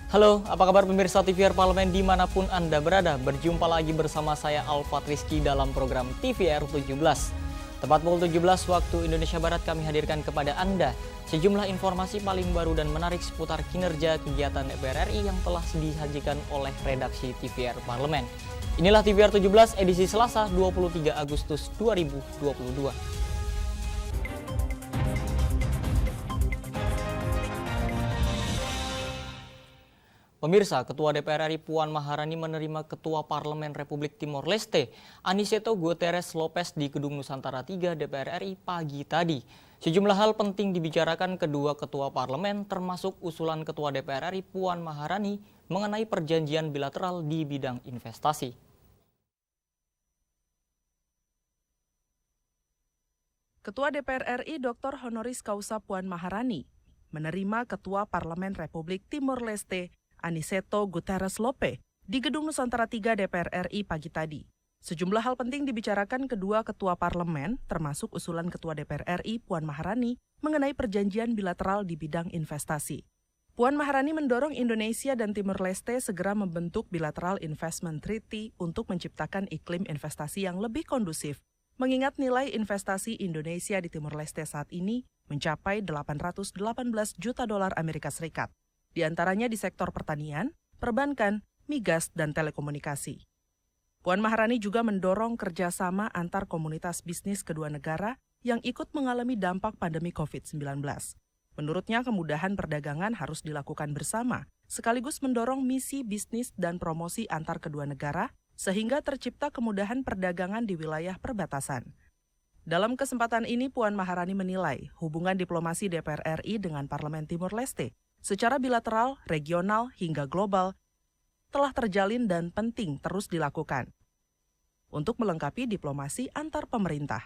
Halo, apa kabar pemirsa TVR Parlemen dimanapun Anda berada? Berjumpa lagi bersama saya Alfat Rizky dalam program TVR 17. Tepat pukul 17 waktu Indonesia Barat kami hadirkan kepada Anda sejumlah informasi paling baru dan menarik seputar kinerja kegiatan DPR RI yang telah disajikan oleh redaksi TVR Parlemen. Inilah TVR 17 edisi Selasa 23 Agustus 2022. Pemirsa, Ketua DPR RI Puan Maharani menerima Ketua Parlemen Republik Timor Leste, Aniceto Guterres Lopez di Gedung Nusantara 3 DPR RI pagi tadi. Sejumlah hal penting dibicarakan kedua Ketua Parlemen termasuk usulan Ketua DPR RI Puan Maharani mengenai perjanjian bilateral di bidang investasi. Ketua DPR RI Dr. Honoris Causa Puan Maharani menerima Ketua Parlemen Republik Timor Leste, Aniceto Guterres Lopez di Gedung Nusantara 3 DPR RI pagi tadi. Sejumlah hal penting dibicarakan kedua ketua parlemen, termasuk usulan Ketua DPR RI Puan Maharani mengenai perjanjian bilateral di bidang investasi. Puan Maharani mendorong Indonesia dan Timor Leste segera membentuk Bilateral Investment Treaty untuk menciptakan iklim investasi yang lebih kondusif, mengingat nilai investasi Indonesia di Timor Leste saat ini mencapai 818 juta dolar Amerika Serikat. Di antaranya di sektor pertanian, perbankan, migas, dan telekomunikasi. Puan Maharani juga mendorong kerjasama antar komunitas bisnis kedua negara yang ikut mengalami dampak pandemi COVID-19. Menurutnya, kemudahan perdagangan harus dilakukan bersama, sekaligus mendorong misi bisnis dan promosi antar kedua negara, sehingga tercipta kemudahan perdagangan di wilayah perbatasan. Dalam kesempatan ini, Puan Maharani menilai hubungan diplomasi DPR RI dengan Parlemen Timor Leste secara bilateral, regional, hingga global telah terjalin dan penting terus dilakukan untuk melengkapi diplomasi antar pemerintah.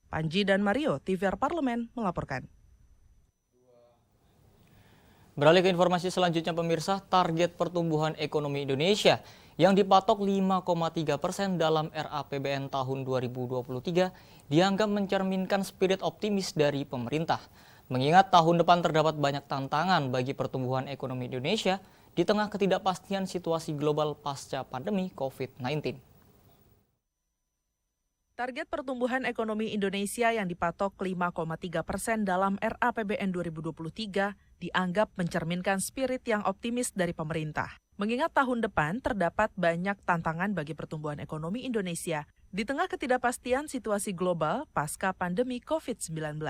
Panji dan Mario, TVR Parlemen melaporkan. Beralih ke informasi selanjutnya pemirsa, target pertumbuhan ekonomi Indonesia yang dipatok 5,3% dalam RAPBN tahun 2023 dianggap mencerminkan spirit optimis dari pemerintah. Mengingat tahun depan terdapat banyak tantangan bagi pertumbuhan ekonomi Indonesia di tengah ketidakpastian situasi global pasca pandemi COVID-19. Target pertumbuhan ekonomi Indonesia yang dipatok 5,3% dalam RAPBN 2023 dianggap mencerminkan spirit yang optimis dari pemerintah. Mengingat tahun depan terdapat banyak tantangan bagi pertumbuhan ekonomi Indonesia di tengah ketidakpastian situasi global pasca pandemi COVID-19.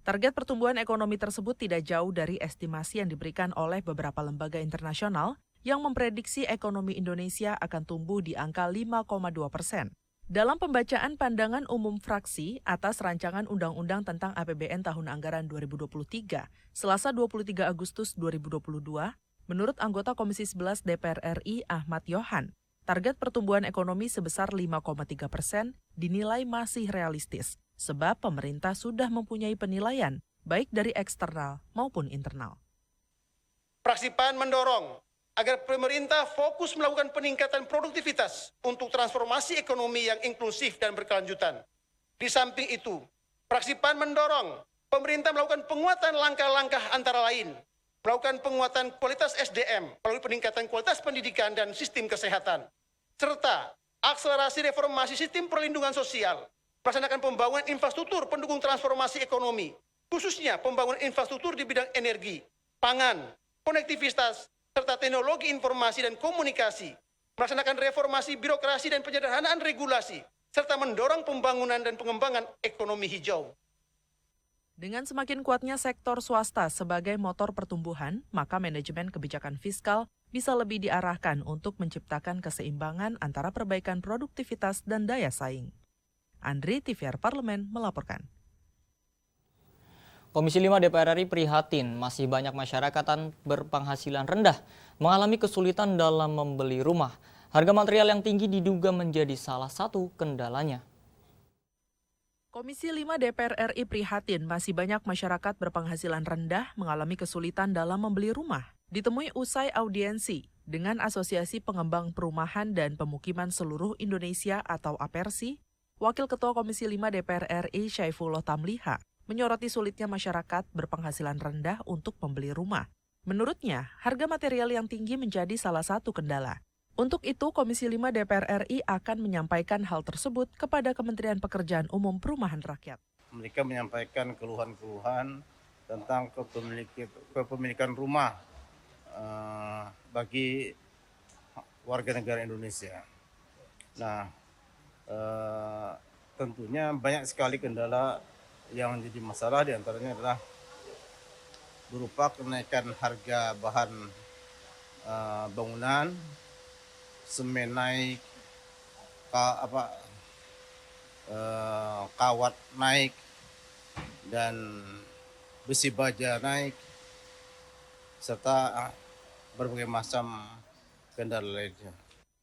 Target pertumbuhan ekonomi tersebut tidak jauh dari estimasi yang diberikan oleh beberapa lembaga internasional yang memprediksi ekonomi Indonesia akan tumbuh di angka 5,2%. Dalam pembacaan pandangan umum fraksi atas rancangan Undang-Undang tentang APBN tahun anggaran 2023, Selasa 23 Agustus 2022, menurut anggota Komisi 11 DPR RI Ahmad Yohan, target pertumbuhan ekonomi sebesar 5,3% dinilai masih realistis, sebab pemerintah sudah mempunyai penilaian baik dari eksternal maupun internal. Fraksi PAN mendorong agar pemerintah fokus melakukan peningkatan produktivitas untuk transformasi ekonomi yang inklusif dan berkelanjutan. Di samping itu, fraksi PAN mendorong pemerintah melakukan penguatan langkah-langkah antara lain, melakukan penguatan kualitas SDM melalui peningkatan kualitas pendidikan dan sistem kesehatan, serta akselerasi reformasi sistem perlindungan sosial, melaksanakan pembangunan infrastruktur pendukung transformasi ekonomi, khususnya pembangunan infrastruktur di bidang energi, pangan, konektivitas, serta teknologi informasi dan komunikasi, melaksanakan reformasi birokrasi dan penyederhanaan regulasi, serta mendorong pembangunan dan pengembangan ekonomi hijau. Dengan semakin kuatnya sektor swasta sebagai motor pertumbuhan, maka manajemen kebijakan fiskal bisa lebih diarahkan untuk menciptakan keseimbangan antara perbaikan produktivitas dan daya saing. Andri, TVR Parlemen melaporkan. Komisi 5 DPR RI prihatin masih banyak masyarakat berpenghasilan rendah mengalami kesulitan dalam membeli rumah. Harga material yang tinggi diduga menjadi salah satu kendalanya. Komisi 5 DPR RI prihatin masih banyak masyarakat berpenghasilan rendah mengalami kesulitan dalam membeli rumah. Ditemui usai audiensi dengan Asosiasi Pengembang Perumahan dan Pemukiman Seluruh Indonesia atau APERSI, Wakil Ketua Komisi 5 DPR RI Syaifullah Tamliha menyoroti sulitnya masyarakat berpenghasilan rendah untuk membeli rumah. Menurutnya, harga material yang tinggi menjadi salah satu kendala. Untuk itu, Komisi 5 DPR RI akan menyampaikan hal tersebut kepada Kementerian Pekerjaan Umum Perumahan Rakyat. Mereka menyampaikan keluhan-keluhan tentang kepemilikan rumah bagi warga negara Indonesia. Nah, tentunya banyak sekali kendala yang menjadi masalah, diantaranya adalah berupa kenaikan harga bahan bangunan, semen naik, kawat naik, dan besi baja naik, serta berbagai macam kendala lainnya.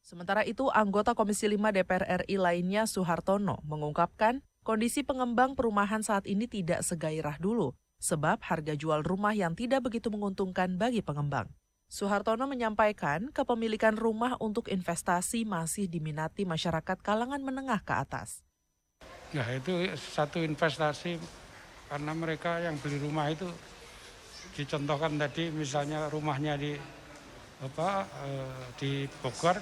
Sementara itu, anggota Komisi 5 DPR RI lainnya Suhartono mengungkapkan kondisi pengembang perumahan saat ini tidak segairah dulu, sebab harga jual rumah yang tidak begitu menguntungkan bagi pengembang. Suhartono menyampaikan kepemilikan rumah untuk investasi masih diminati masyarakat kalangan menengah ke atas. Ya, itu satu investasi karena mereka yang beli rumah itu dicontohkan tadi, misalnya rumahnya di Bogor,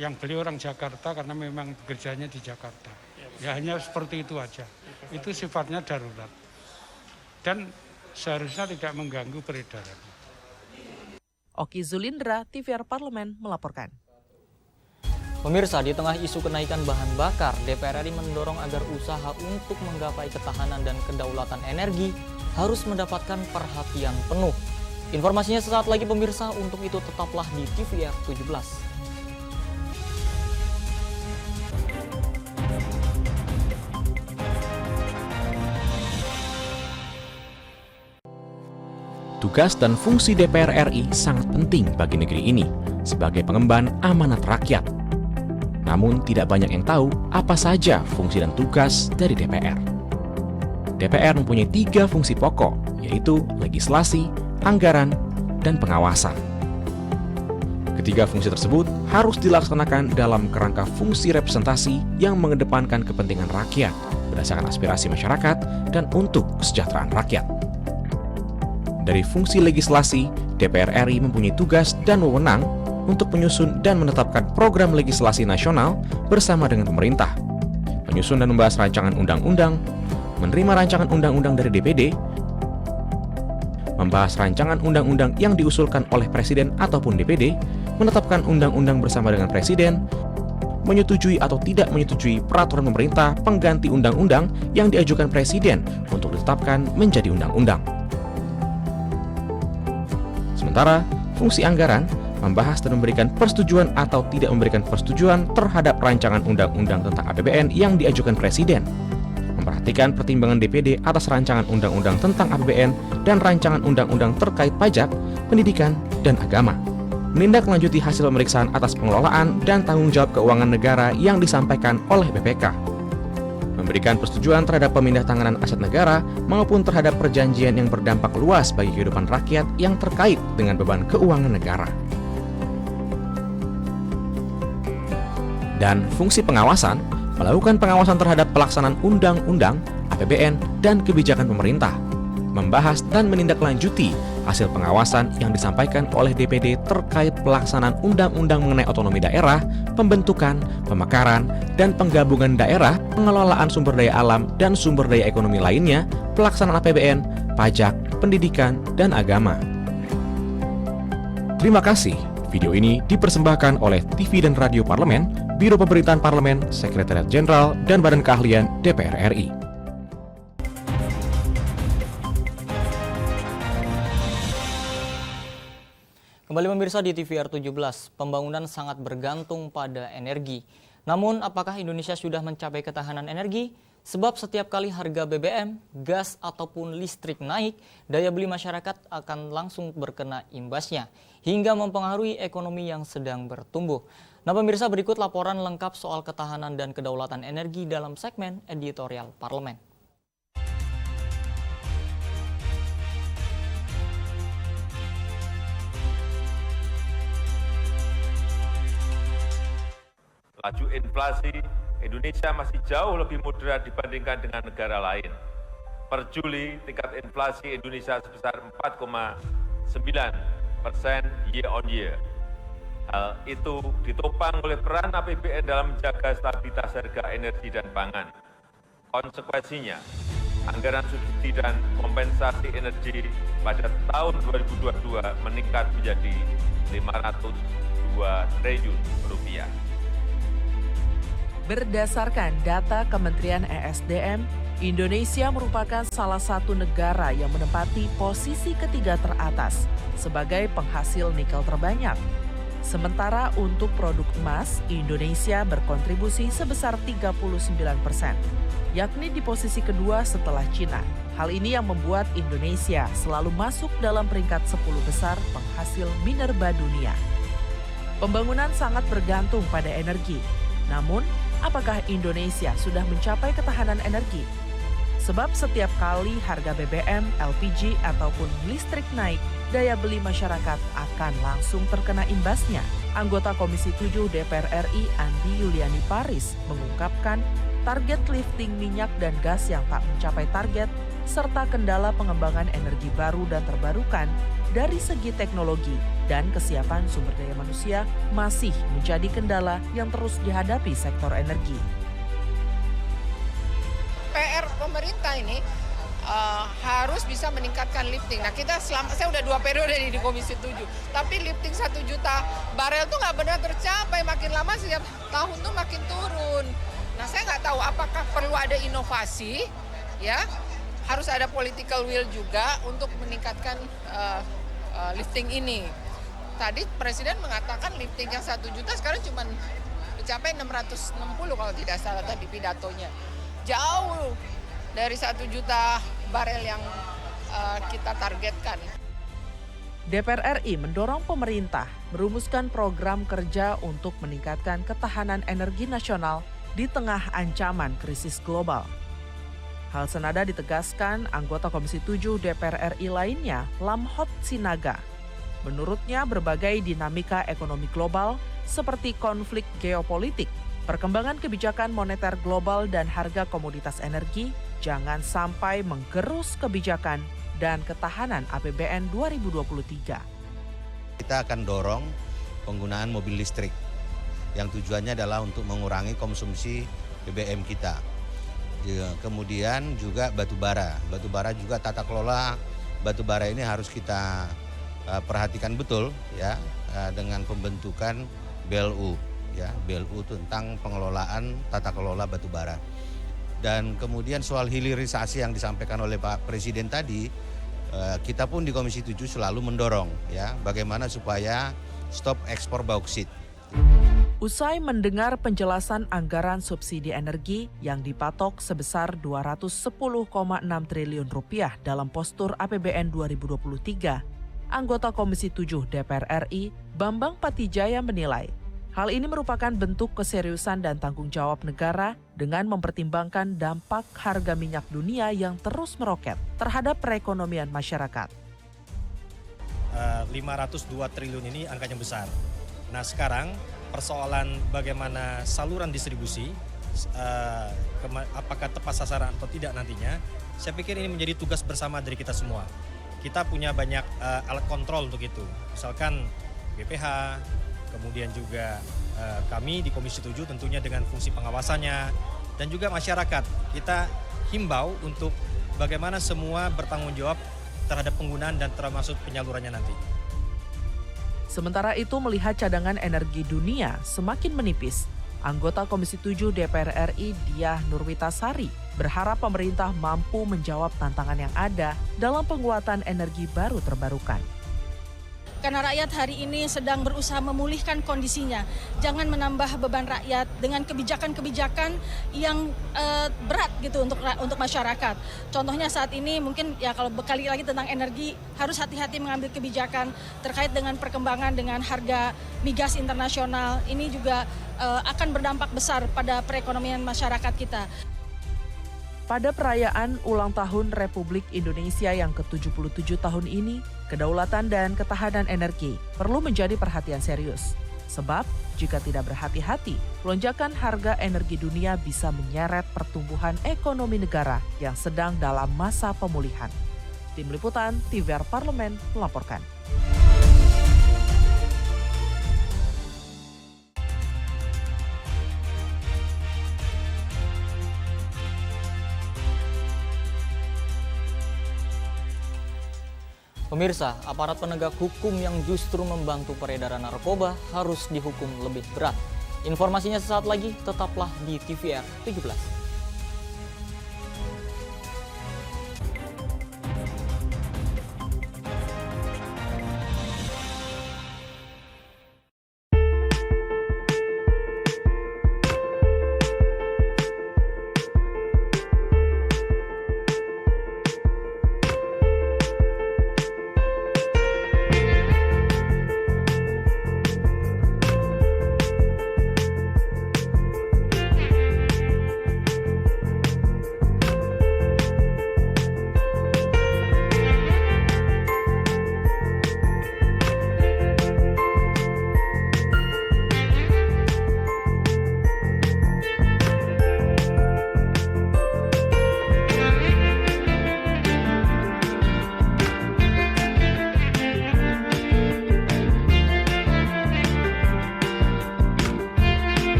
yang beli orang Jakarta karena memang bekerjanya di Jakarta. Ya hanya seperti itu aja. Itu sifatnya darurat dan seharusnya tidak mengganggu peredaran. Oki Zulindra, TVR Parlemen melaporkan. Pemirsa, di tengah isu kenaikan bahan bakar, DPR RI mendorong agar usaha untuk menggapai ketahanan dan kedaulatan energi harus mendapatkan perhatian penuh. Informasinya sesaat lagi pemirsa, untuk itu tetaplah di TVR 17. Tugas dan fungsi DPR RI sangat penting bagi negeri ini sebagai pengemban amanat rakyat. Namun tidak banyak yang tahu apa saja fungsi dan tugas dari DPR. DPR mempunyai 3 fungsi pokok, yaitu legislasi, anggaran, dan pengawasan. Ketiga fungsi tersebut harus dilaksanakan dalam kerangka fungsi representasi yang mengedepankan kepentingan rakyat berdasarkan aspirasi masyarakat dan untuk kesejahteraan rakyat. Dari fungsi legislasi, DPR RI mempunyai tugas dan wewenang untuk menyusun dan menetapkan program legislasi nasional bersama dengan pemerintah, menyusun dan membahas rancangan undang-undang, menerima rancangan undang-undang dari DPD, membahas rancangan undang-undang yang diusulkan oleh Presiden ataupun DPD, menetapkan undang-undang bersama dengan Presiden, menyetujui atau tidak menyetujui peraturan pemerintah pengganti undang-undang yang diajukan Presiden untuk ditetapkan menjadi undang-undang. Sementara, fungsi anggaran membahas dan memberikan persetujuan atau tidak memberikan persetujuan terhadap rancangan undang-undang tentang APBN yang diajukan Presiden, memperhatikan pertimbangan DPD atas rancangan undang-undang tentang APBN dan rancangan undang-undang terkait pajak, pendidikan, dan agama, menindaklanjuti hasil pemeriksaan atas pengelolaan dan tanggung jawab keuangan negara yang disampaikan oleh BPK, memberikan persetujuan terhadap pemindah-tanganan aset negara maupun terhadap perjanjian yang berdampak luas bagi kehidupan rakyat yang terkait dengan beban keuangan negara. Dan fungsi pengawasan, melakukan pengawasan terhadap pelaksanaan undang-undang, APBN, dan kebijakan pemerintah, membahas dan menindaklanjuti hasil pengawasan yang disampaikan oleh DPD terkait pelaksanaan undang-undang mengenai otonomi daerah, pembentukan, pemekaran, dan penggabungan daerah, pengelolaan sumber daya alam dan sumber daya ekonomi lainnya, pelaksanaan APBN, pajak, pendidikan, dan agama. Terima kasih. Video ini dipersembahkan oleh TV dan Radio Parlemen, Biro Pemerintahan Parlemen, Sekretariat Jenderal, dan Badan Keahlian DPR RI. Kembali pemirsa di TVR 17, pembangunan sangat bergantung pada energi. Namun, apakah Indonesia sudah mencapai ketahanan energi? Sebab setiap kali harga BBM, gas, ataupun listrik naik, daya beli masyarakat akan langsung berkena imbasnya, hingga mempengaruhi ekonomi yang sedang bertumbuh. Nah pemirsa, berikut laporan lengkap soal ketahanan dan kedaulatan energi dalam segmen editorial Parlemen. Laju inflasi Indonesia masih jauh lebih moderat dibandingkan dengan negara lain. Per Juli, tingkat inflasi Indonesia sebesar 4,9% year on year. Hal itu ditopang oleh peran APBN dalam menjaga stabilitas harga energi dan pangan. Konsekuensinya, anggaran subsidi dan kompensasi energi pada tahun 2022 meningkat menjadi 502 triliun rupiah. Berdasarkan data Kementerian ESDM, Indonesia merupakan salah satu negara yang menempati posisi ketiga teratas sebagai penghasil nikel terbanyak. Sementara untuk produk emas, Indonesia berkontribusi sebesar 39%, yakni di posisi kedua setelah Cina. Hal ini yang membuat Indonesia selalu masuk dalam peringkat 10 besar penghasil minerba dunia. Pembangunan sangat bergantung pada energi. Namun, apakah Indonesia sudah mencapai ketahanan energi? Sebab setiap kali harga BBM, LPG, ataupun listrik naik, daya beli masyarakat akan langsung terkena imbasnya. Anggota Komisi 7 DPR RI Andi Yuliani Paris mengungkapkan target lifting minyak dan gas yang tak mencapai target, serta kendala pengembangan energi baru dan terbarukan dari segi teknologi dan kesiapan sumber daya manusia masih menjadi kendala yang terus dihadapi sektor energi. PR pemerintah ini harus bisa meningkatkan lifting. Nah saya udah 2 periode di Komisi 7, tapi lifting 1 juta barel tuh nggak benar tercapai, makin lama setiap tahun tuh makin turun. Nah saya nggak tahu apakah perlu ada inovasi, ya harus ada political will juga untuk meningkatkan lifting ini. Tadi Presiden mengatakan lifting yang 1 juta sekarang cuma mencapai 660 kalau tidak salah tadi pidatonya. Jauh dari 1 juta barel yang kita targetkan. DPR RI mendorong pemerintah merumuskan program kerja untuk meningkatkan ketahanan energi nasional di tengah ancaman krisis global. Hal senada ditegaskan anggota Komisi 7 DPR RI lainnya, Lamhot Sinaga. Menurutnya berbagai dinamika ekonomi global seperti konflik geopolitik, perkembangan kebijakan moneter global dan harga komoditas energi jangan sampai menggerus kebijakan dan ketahanan APBN 2023. Kita akan dorong penggunaan mobil listrik yang tujuannya adalah untuk mengurangi konsumsi BBM kita. Kemudian juga batubara. Batubara juga tata kelola batubara ini harus kita perhatikan betul ya dengan pembentukan BLU ya, BLU tentang pengelolaan tata kelola batubara. Dan kemudian soal hilirisasi yang disampaikan oleh Pak Presiden tadi, kita pun di Komisi 7 selalu mendorong ya bagaimana supaya stop ekspor bauksit. Usai mendengar penjelasan anggaran subsidi energi yang dipatok sebesar 210,6 triliun rupiah dalam postur APBN 2023, anggota Komisi 7 DPR RI Bambang Patijaya menilai hal ini merupakan bentuk keseriusan dan tanggung jawab negara dengan mempertimbangkan dampak harga minyak dunia yang terus meroket terhadap perekonomian masyarakat. 502 triliun ini angkanya besar. Nah sekarang persoalan bagaimana saluran distribusi, apakah tepat sasaran atau tidak nantinya, saya pikir ini menjadi tugas bersama dari kita semua. Kita punya banyak alat kontrol untuk itu, misalkan BPH, kemudian juga kami di Komisi 7 tentunya dengan fungsi pengawasannya, dan juga masyarakat. Kita himbau untuk bagaimana semua bertanggung jawab terhadap penggunaan dan termasuk penyalurannya nanti. Sementara itu melihat cadangan energi dunia semakin menipis, anggota Komisi 7 DPR RI Diah Nurwitasari berharap pemerintah mampu menjawab tantangan yang ada dalam penguatan energi baru terbarukan. Karena rakyat hari ini sedang berusaha memulihkan kondisinya. Jangan menambah beban rakyat dengan kebijakan-kebijakan yang berat gitu untuk masyarakat. Contohnya saat ini mungkin ya kalau bekali lagi tentang energi harus hati-hati mengambil kebijakan terkait dengan perkembangan dengan harga migas internasional. Ini juga akan berdampak besar pada perekonomian masyarakat kita. Pada perayaan ulang tahun Republik Indonesia yang ke-77 tahun ini, kedaulatan dan ketahanan energi perlu menjadi perhatian serius. Sebab, jika tidak berhati-hati, lonjakan harga energi dunia bisa menyeret pertumbuhan ekonomi negara yang sedang dalam masa pemulihan. Tim Liputan TVR Parlemen melaporkan. Pemirsa, aparat penegak hukum yang justru membantu peredaran narkoba harus dihukum lebih berat. Informasinya sesaat lagi, tetaplah di TVR 17.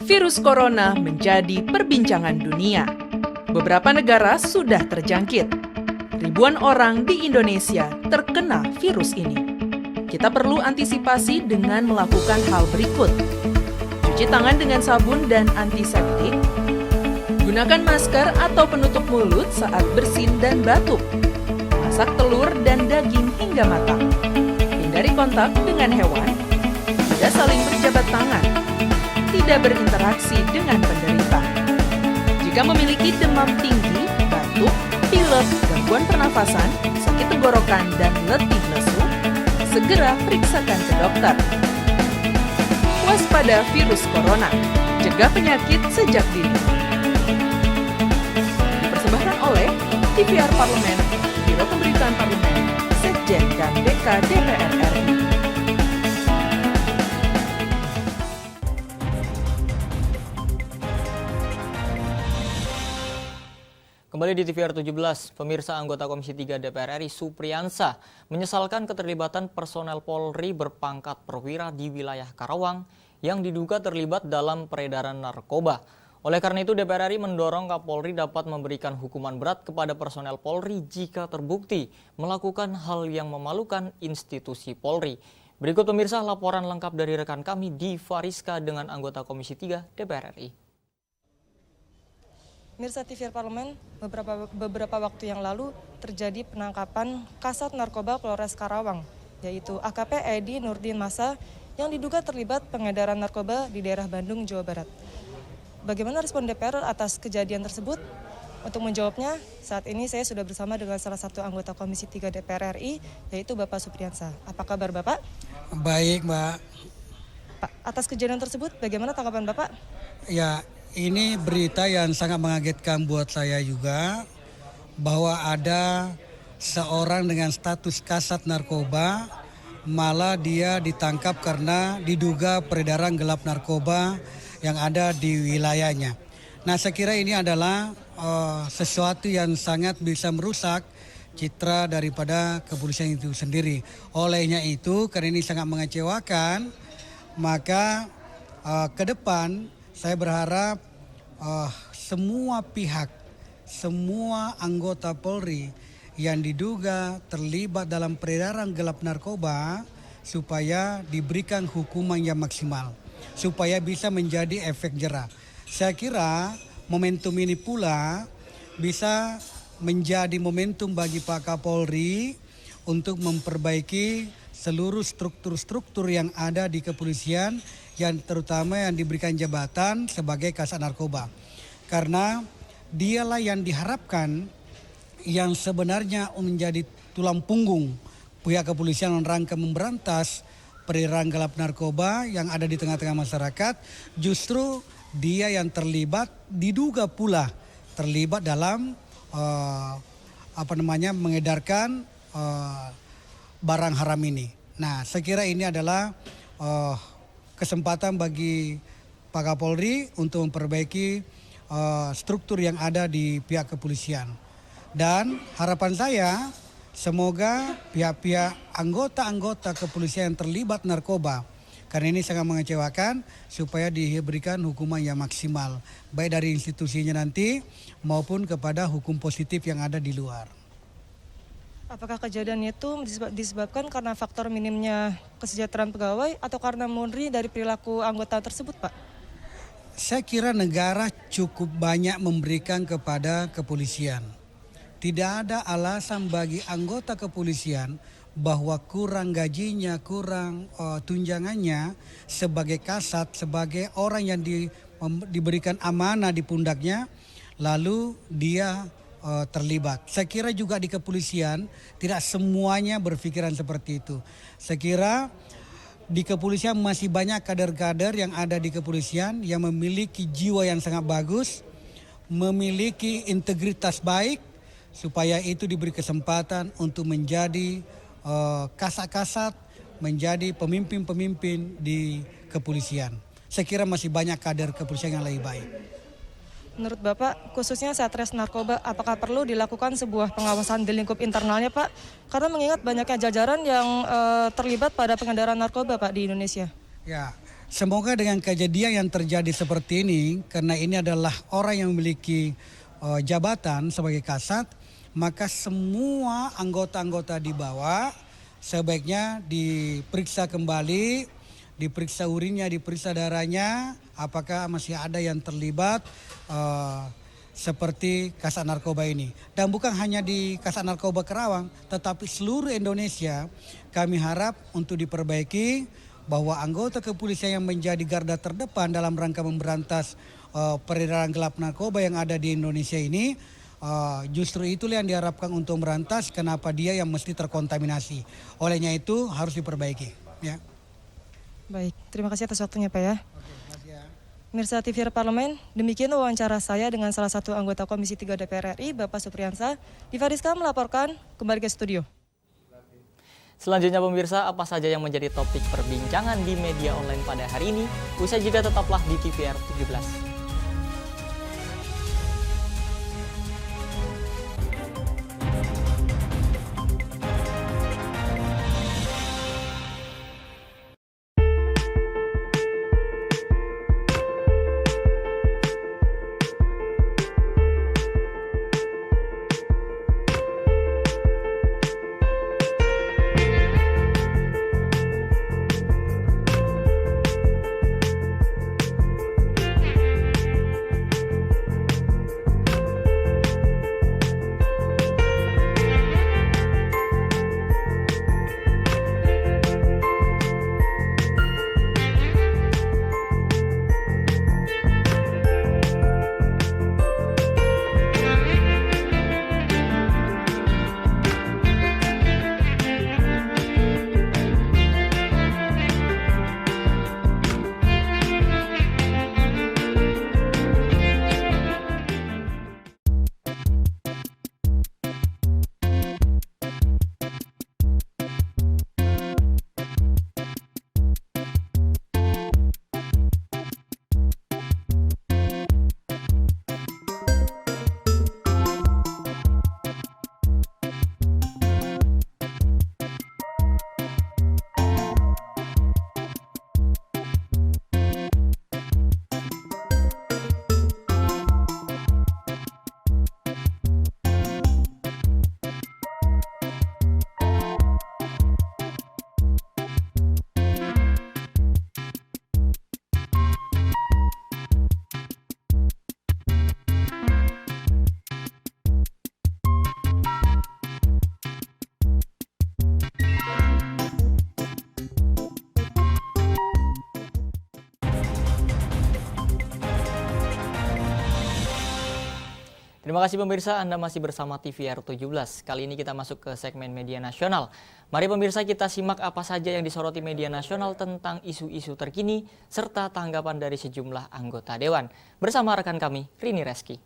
Virus corona menjadi perbincangan dunia. Beberapa negara sudah terjangkit. Ribuan orang di Indonesia terkena virus ini. Kita perlu antisipasi dengan melakukan hal berikut. Cuci tangan dengan sabun dan antiseptik. Gunakan masker atau penutup mulut saat bersin dan batuk. Masak telur dan daging hingga matang. Hindari kontak dengan hewan. Tidak saling berjabat tangan. Tidak berinteraksi dengan penderita. Jika memiliki demam tinggi, batuk, pilek, gangguan pernafasan, sakit tenggorokan, dan letih lesu, segera periksakan ke dokter. Waspada virus corona, cegah penyakit sejak dini. Dipersembahkan oleh TVR Parlemen, Biro Pemberitaan Parlemen, Sekjen dan DK DPR RI. Kembali di TVR 17, pemirsa anggota Komisi 3 DPR RI Supriyansa menyesalkan keterlibatan personel Polri berpangkat perwira di wilayah Karawang yang diduga terlibat dalam peredaran narkoba. Oleh karena itu DPR RI mendorong Kapolri dapat memberikan hukuman berat kepada personel Polri jika terbukti melakukan hal yang memalukan institusi Polri. Berikut pemirsa laporan lengkap dari rekan kami Diva Rizka dengan anggota Komisi 3 DPR RI. Mirsa TVR Parlemen, beberapa waktu yang lalu terjadi penangkapan Kasat Narkoba Polres Karawang, yaitu AKP Edi Nurdin Masa yang diduga terlibat pengedaran narkoba di daerah Bandung, Jawa Barat. Bagaimana respon DPR atas kejadian tersebut? Untuk menjawabnya, saat ini saya sudah bersama dengan salah satu anggota Komisi 3 DPR RI, yaitu Bapak Supriyansa. Apa kabar Bapak? Baik, Mbak. Pak, atas kejadian tersebut, bagaimana tanggapan Bapak? Ya, ini berita yang sangat mengagetkan buat saya juga, bahwa ada seorang dengan status kasat narkoba, malah dia ditangkap karena diduga peredaran gelap narkoba yang ada di wilayahnya. Nah, saya kira ini adalah sesuatu yang sangat bisa merusak citra daripada kepolisian itu sendiri. Olehnya itu, karena ini sangat mengecewakan, maka ke depan saya berharap semua pihak, semua anggota Polri yang diduga terlibat dalam peredaran gelap narkoba supaya diberikan hukuman yang maksimal, supaya bisa menjadi efek jera. Saya kira momentum ini pula bisa menjadi momentum bagi Pak Kapolri untuk memperbaiki seluruh struktur-struktur yang ada di kepolisian, yang terutama yang diberikan jabatan sebagai kasat narkoba. Karena dialah yang diharapkan yang sebenarnya menjadi tulang punggung pihak kepolisian dalam rangka memberantas peredaran gelap narkoba yang ada di tengah-tengah masyarakat. Justru dia yang terlibat, diduga pula terlibat dalam mengedarkan barang haram ini. Nah, saya kira ini adalah kesempatan bagi Pak Kapolri untuk memperbaiki struktur yang ada di pihak kepolisian. Dan harapan saya semoga pihak-pihak anggota kepolisian yang terlibat narkoba, karena ini sangat mengecewakan, supaya diberikan hukuman yang maksimal, baik dari institusinya nanti maupun kepada hukum positif yang ada di luar. Apakah kejadian itu disebabkan karena faktor minimnya kesejahteraan pegawai atau karena murni dari perilaku anggota tersebut, Pak? Saya kira negara cukup banyak memberikan kepada kepolisian. Tidak ada alasan bagi anggota kepolisian bahwa kurang gajinya, kurang tunjangannya sebagai kasat, sebagai orang yang diberikan amanah di pundaknya, lalu dia terlibat. Saya kira juga di kepolisian tidak semuanya berpikiran seperti itu. Saya kira di kepolisian masih banyak kader-kader yang ada di kepolisian yang memiliki jiwa yang sangat bagus, memiliki integritas baik, supaya itu diberi kesempatan untuk menjadi kasat-kasat, menjadi pemimpin-pemimpin di kepolisian. Saya kira masih banyak kader kepolisian yang lebih baik. Menurut Bapak, khususnya Satres Narkoba, apakah perlu dilakukan sebuah pengawasan di lingkup internalnya, Pak? Karena mengingat banyaknya jajaran yang terlibat pada pengedaran narkoba, Pak, di Indonesia. Ya, semoga dengan kejadian yang terjadi seperti ini, karena ini adalah orang yang memiliki jabatan sebagai kasat, maka semua anggota-anggota di bawah sebaiknya diperiksa kembali, diperiksa urinnya, diperiksa darahnya, apakah masih ada yang terlibat seperti kasat narkoba ini. Dan bukan hanya di kasat narkoba Kerawang, tetapi seluruh Indonesia kami harap untuk diperbaiki, bahwa anggota kepolisian yang menjadi garda terdepan dalam rangka memberantas peredaran gelap narkoba yang ada di Indonesia ini, justru itulah yang diharapkan untuk merantas, kenapa dia yang mesti terkontaminasi. Olehnya itu harus diperbaiki. Ya. Baik, terima kasih atas waktunya, Pak ya. Mirsa TVR Parlemen, demikian wawancara saya dengan salah satu anggota Komisi 3 DPR RI, Bapak Supriyansa. Diva Rizka melaporkan, kembali ke studio. Selanjutnya pemirsa, apa saja yang menjadi topik perbincangan di media online pada hari ini? Usai jeda tetaplah di TVR 17. Terima kasih pemirsa, Anda masih bersama TVR 17. Kali ini kita masuk ke segmen media nasional. Mari pemirsa kita simak apa saja yang disoroti media nasional tentang isu-isu terkini serta tanggapan dari sejumlah anggota Dewan. Bersama rekan kami, Rini Reski.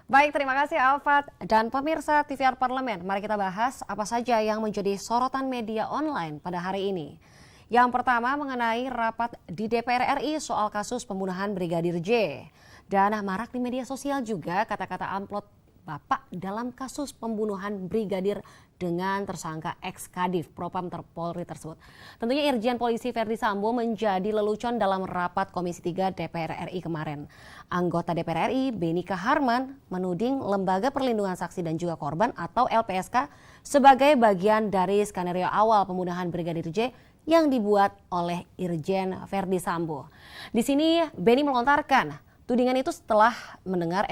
Baik, terima kasih Alfat. Dan pemirsa TVR Parlemen, mari kita bahas apa saja yang menjadi sorotan media online pada hari ini. Yang pertama mengenai rapat di DPR RI soal kasus pembunuhan Brigadir J. Dan marak di media sosial juga kata-kata amplop Bapak dalam kasus pembunuhan Brigadir dengan tersangka ex-Kadif Propam Polri tersebut. Tentunya Irjen Polisi Verdi Sambo menjadi lelucon dalam rapat Komisi 3 DPR RI kemarin. Anggota DPR RI Benika Harman menuding Lembaga Perlindungan Saksi dan juga Korban atau LPSK sebagai bagian dari skenario awal pembunuhan Brigadir J yang dibuat oleh Irjen Verdi Sambo. Di sini Beni melontarkan tudingan itu setelah mendengar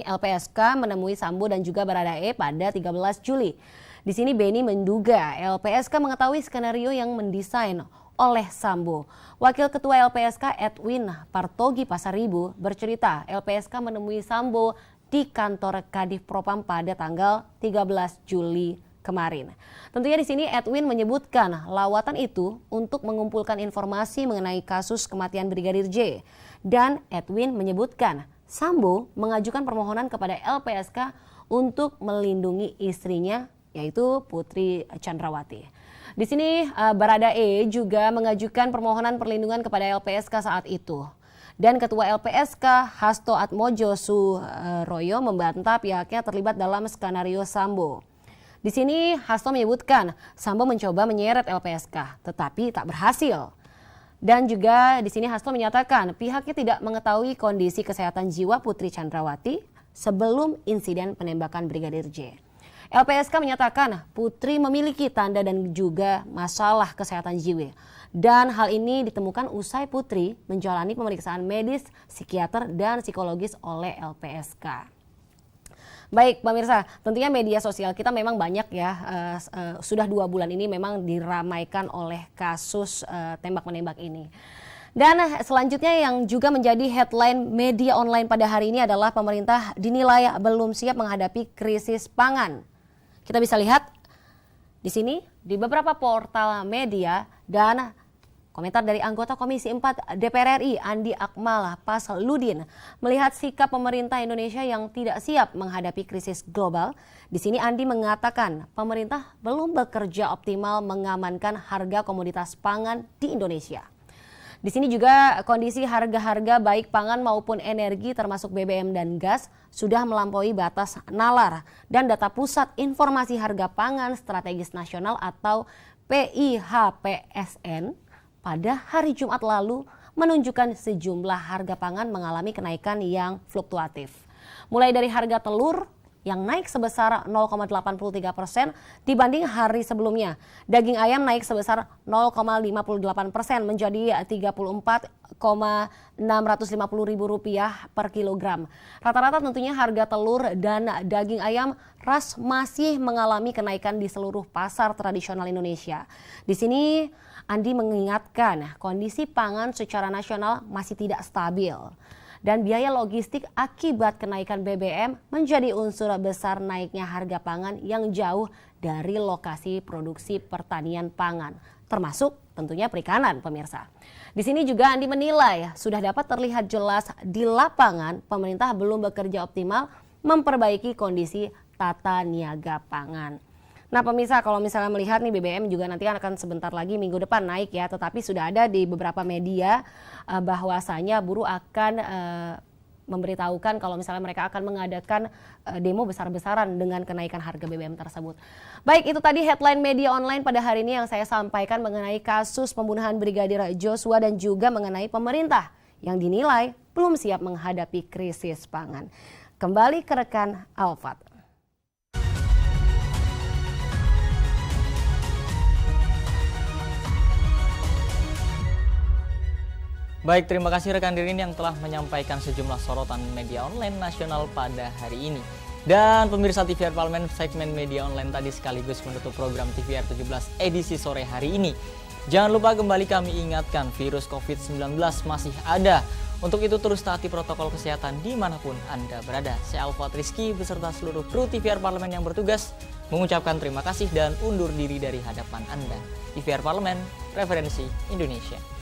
LPSK menemui Sambo dan juga Baradae pada 13 Juli. Di sini Beni menduga LPSK mengetahui skenario yang mendesain oleh Sambo. Wakil Ketua LPSK Edwin Partogi Pasaribu bercerita LPSK menemui Sambo di kantor Kadif Propam pada tanggal 13 Juli kemarin. Tentunya di sini Edwin menyebutkan lawatan itu untuk mengumpulkan informasi mengenai kasus kematian Brigadir J. Dan Edwin menyebutkan Sambo mengajukan permohonan kepada LPSK untuk melindungi istrinya yaitu Putri Chandrawati. Di sini Baradae juga mengajukan permohonan perlindungan kepada LPSK saat itu. Dan Ketua LPSK Hasto Atmojo Suroyo membantah pihaknya terlibat dalam skenario Sambo. Di sini Hasto menyebutkan Sambo mencoba menyeret LPSK tetapi tak berhasil. Dan juga di sini Hasto menyatakan pihaknya tidak mengetahui kondisi kesehatan jiwa Putri Chandrawati sebelum insiden penembakan Brigadir J. LPSK menyatakan Putri memiliki tanda dan juga masalah kesehatan jiwa. Dan hal ini ditemukan usai Putri menjalani pemeriksaan medis, psikiater, dan psikologis oleh LPSK. Baik pemirsa, tentunya media sosial kita memang banyak ya, sudah 2 bulan ini memang diramaikan oleh kasus tembak-menembak ini. Dan selanjutnya yang juga menjadi headline media online pada hari ini adalah pemerintah dinilai belum siap menghadapi krisis pangan. Kita bisa lihat di sini di beberapa portal media dan komentar dari anggota Komisi 4 DPR RI Andi Akmal Pasludin melihat sikap pemerintah Indonesia yang tidak siap menghadapi krisis global. Di sini Andi mengatakan pemerintah belum bekerja optimal mengamankan harga komoditas pangan di Indonesia. Di sini juga kondisi harga-harga baik pangan maupun energi termasuk BBM dan gas sudah melampaui batas nalar dan data Pusat Informasi Harga Pangan Strategis Nasional atau PIHPSN pada hari Jumat lalu menunjukkan sejumlah harga pangan mengalami kenaikan yang fluktuatif. Mulai dari harga telur yang naik sebesar 0,83% dibanding hari sebelumnya. Daging ayam naik sebesar 0,58% menjadi Rp34.650.000 per kilogram. Rata-rata tentunya harga telur dan daging ayam ras masih mengalami kenaikan di seluruh pasar tradisional Indonesia. Di sini Andi mengingatkan kondisi pangan secara nasional masih tidak stabil. Dan biaya logistik akibat kenaikan BBM menjadi unsur besar naiknya harga pangan yang jauh dari lokasi produksi pertanian pangan, termasuk tentunya perikanan pemirsa. Di sini juga Andi menilai sudah dapat terlihat jelas di lapangan pemerintah belum bekerja optimal memperbaiki kondisi tata niaga pangan. Nah pemirsa, kalau misalnya melihat nih BBM juga nanti akan sebentar lagi minggu depan naik ya, tetapi sudah ada di beberapa media bahwasanya buruh akan memberitahukan kalau misalnya mereka akan mengadakan demo besar-besaran dengan kenaikan harga BBM tersebut. Baik, itu tadi headline media online pada hari ini yang saya sampaikan mengenai kasus pembunuhan Brigadir Joshua dan juga mengenai pemerintah yang dinilai belum siap menghadapi krisis pangan. Kembali ke rekan Alfat. Baik, terima kasih rekan Dirin yang telah menyampaikan sejumlah sorotan media online nasional pada hari ini. Dan pemirsa TVR Parlemen, segmen media online tadi sekaligus menutup program TVR 17 edisi sore hari ini. Jangan lupa kembali kami ingatkan virus COVID-19 masih ada. Untuk itu terus taati protokol kesehatan dimanapun Anda berada. Saya Alfat Rizky beserta seluruh kru TVR Parlemen yang bertugas mengucapkan terima kasih dan undur diri dari hadapan Anda. TVR Parlemen, referensi Indonesia.